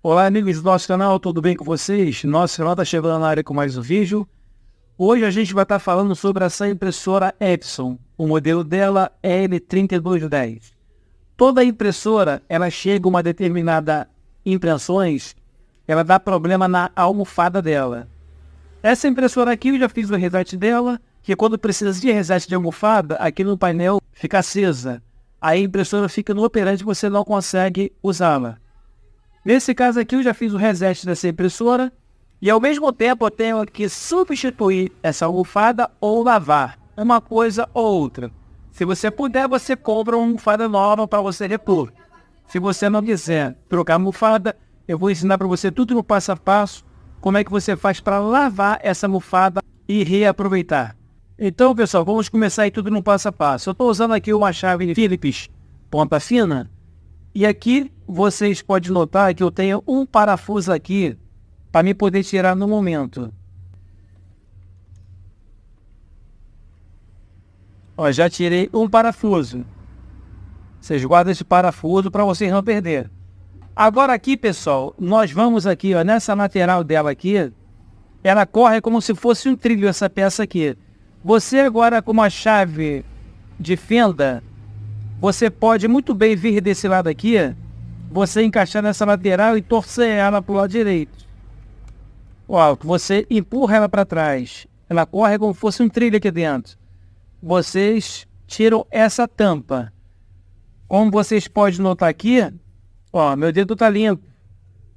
Olá, amigos do nosso canal, tudo bem com vocês? Nosso canal está chegando na área com mais um vídeo. Hoje a gente vai estar falando sobre essa impressora Epson. O modelo dela é L3210. Toda impressora, ela chega a uma determinada impressões, ela dá problema na almofada dela. Essa impressora aqui eu já fiz o reset dela, que quando precisa de reset de almofada, aqui no painel fica acesa. Aí a impressora fica no operante e você não consegue usá-la. Nesse caso aqui eu já fiz o reset dessa impressora e ao mesmo tempo eu tenho que substituir essa almofada ou lavar, uma coisa ou outra. Se você puder, você compra uma almofada nova para você repor. Se você não quiser trocar a almofada, eu vou ensinar para você tudo no passo a passo, como é que você faz para lavar essa almofada e reaproveitar. Então, pessoal, vamos começar aí tudo no passo a passo. Eu estou usando aqui uma chave Phillips ponta fina. E aqui vocês podem notar que eu tenho um parafuso aqui para me poder tirar no momento. Ó, já tirei um parafuso. Vocês guardam esse parafuso para vocês não perder. Agora aqui, pessoal, nós vamos aqui, ó, nessa lateral dela aqui, ela corre como se fosse um trilho essa peça aqui. Você agora com uma chave de fenda, você pode muito bem vir desse lado aqui, você encaixar nessa lateral e torcer ela para o lado direito. Ó, você empurra ela para trás. Ela corre como se fosse um trilho aqui dentro. Vocês tiram essa tampa. Como vocês podem notar aqui, ó, meu dedo está limpo.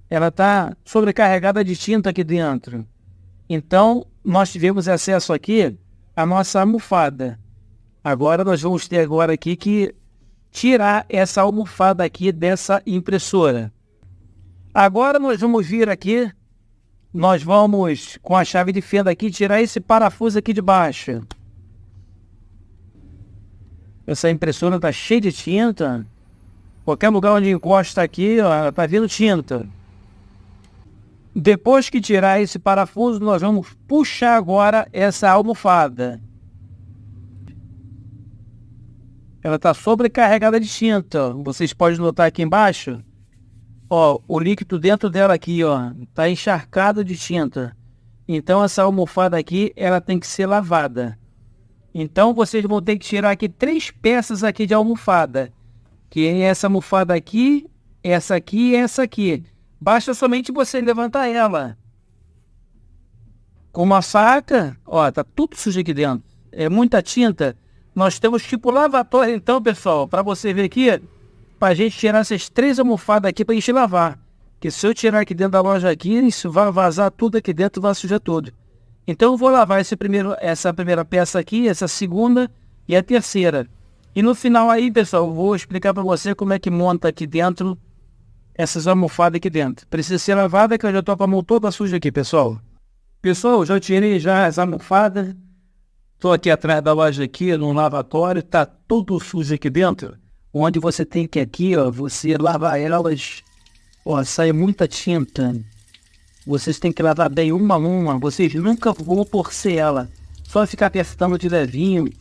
Ela está sobrecarregada de tinta aqui dentro. Então, nós tivemos acesso aqui à nossa almofada. Agora nós vamos ter agora aqui que tirar essa almofada aqui dessa impressora. Agora nós vamos vir aqui, nós vamos com a chave de fenda aqui tirar esse parafuso aqui de baixo. Essa impressora está cheia de tinta. Qualquer lugar onde encosta aqui, ó, tá vindo tinta. Depois que tirar esse parafuso, nós vamos puxar agora essa almofada. Ela está sobrecarregada de tinta. Vocês podem notar aqui embaixo, ó, o líquido dentro dela aqui, ó, está encharcado de tinta. Então essa almofada aqui, ela tem que ser lavada. Então vocês vão ter que tirar aqui 3 peças aqui de almofada, que é essa almofada aqui, essa aqui e essa aqui. Basta somente você levantar ela com uma faca. Ó, tá tudo sujo aqui dentro. É muita tinta. Nós temos tipo lavatório então, pessoal, para você ver aqui, para a gente tirar essas 3 almofadas aqui para a gente lavar. Que se eu tirar aqui dentro da loja aqui, isso vai vazar tudo aqui dentro, vai sujar tudo. Então eu vou lavar essa primeira peça aqui, essa segunda e a terceira. E no final aí, pessoal, eu vou explicar para você como é que monta aqui dentro essas almofadas aqui dentro. Precisa ser lavada, que eu já estou com a mão toda suja aqui, pessoal. Pessoal, já tirei já as almofadas. Estou aqui atrás da loja aqui, no lavatório, tá tudo sujo aqui dentro. Onde você tem que aqui, ó, você lavar elas, ó, sai muita tinta. Vocês têm que lavar bem uma a uma, vocês nunca vão torcer ela. Só ficar apertando de levinho,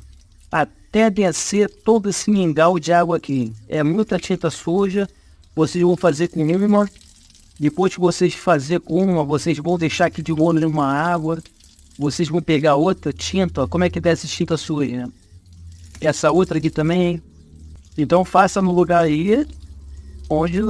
até descer todo esse mingau de água aqui. É muita tinta suja, vocês vão fazer com uma. Depois que vocês fazer com uma, vocês vão deixar aqui de molho numa água. Vocês vão pegar outra tinta, ó, como é que desce tinta suja? Essa outra aqui também. Então faça no lugar aí, onde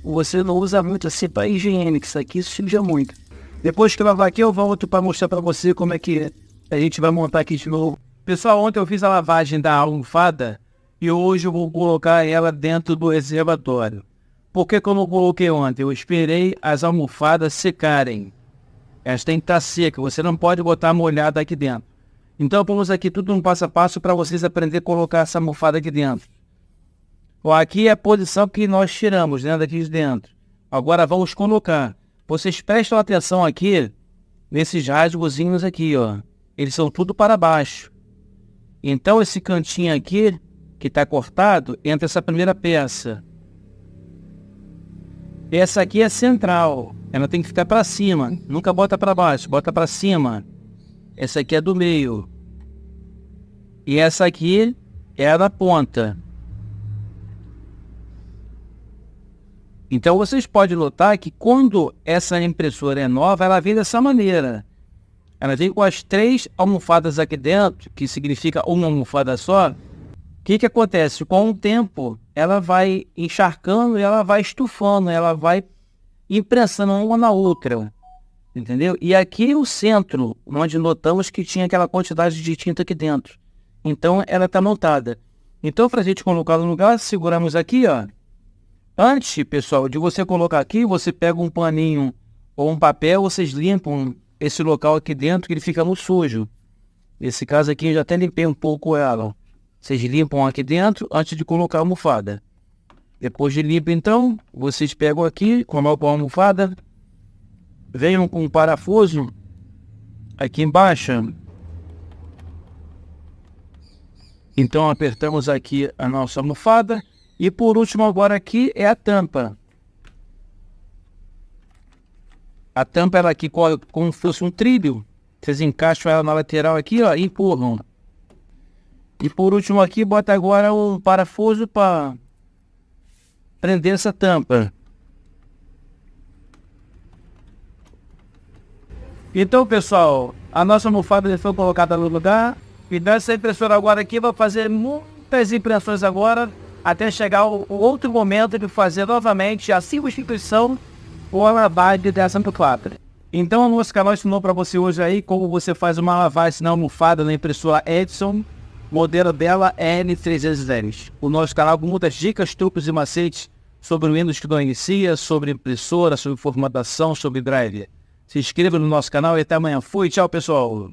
você não usa muito assim para higiene, que isso aqui suja muito. Depois que eu lavar aqui, eu volto para mostrar para você como é que a gente vai montar aqui de novo. Pessoal, ontem eu fiz a lavagem da almofada e hoje eu vou colocar ela dentro do reservatório. Por que que eu não coloquei ontem? Eu esperei as almofadas secarem. Elas têm que estar secas, você não pode botar molhada aqui dentro. Então vamos aqui tudo um passo a passo para vocês aprenderem a colocar essa almofada aqui dentro. Ó, aqui é a posição que nós tiramos, né, daqui de dentro. Agora vamos colocar. Vocês prestam atenção aqui, nesses rasgozinhos aqui, ó. Eles são tudo para baixo. Então esse cantinho aqui, que está cortado, entra essa primeira peça. Essa aqui é central. Ela tem que ficar para cima. Nunca bota para baixo, bota para cima. Essa aqui é do meio. E essa aqui é a da ponta. Então vocês podem notar que quando essa impressora é nova, ela vem dessa maneira. Ela vem com as 3 almofadas aqui dentro, que significa uma almofada só. O que acontece? Com o tempo, ela vai encharcando e ela vai estufando, ela vai imprensando uma na outra. Entendeu? E aqui o centro, onde notamos que tinha aquela quantidade de tinta aqui dentro. Então ela está montada. Então, para a gente colocar no lugar, seguramos aqui, ó. Antes, pessoal, de você colocar aqui, você pega um paninho ou um papel, vocês limpam esse local aqui dentro, que ele fica muito sujo. Nesse caso aqui, eu já até limpei um pouco ela. Vocês limpam aqui dentro antes de colocar a almofada. Depois de limpo, então, vocês pegam aqui, colocam a almofada, venham com um parafuso aqui embaixo. Então, apertamos aqui a nossa almofada. E por último, agora aqui é a tampa. A tampa ela aqui como se fosse um trilho. Vocês encaixam ela na lateral aqui, ó, e empurram. E por último aqui, bota agora um parafuso para prender essa tampa. Então, pessoal, a nossa almofada já foi colocada no lugar. E essa impressora agora aqui vai fazer muitas impressões agora, até chegar o outro momento de fazer novamente a substituição ou a lavagem dessa almofada. Então, o nosso canal ensinou para você hoje aí como você faz uma lavagem na almofada na impressora Epson, modelo dela N310. O nosso canal com muitas dicas, truques e macetes sobre o Windows que não inicia, sobre impressora, sobre formatação, sobre driver. Se inscreva no nosso canal e até amanhã. Fui, tchau, pessoal!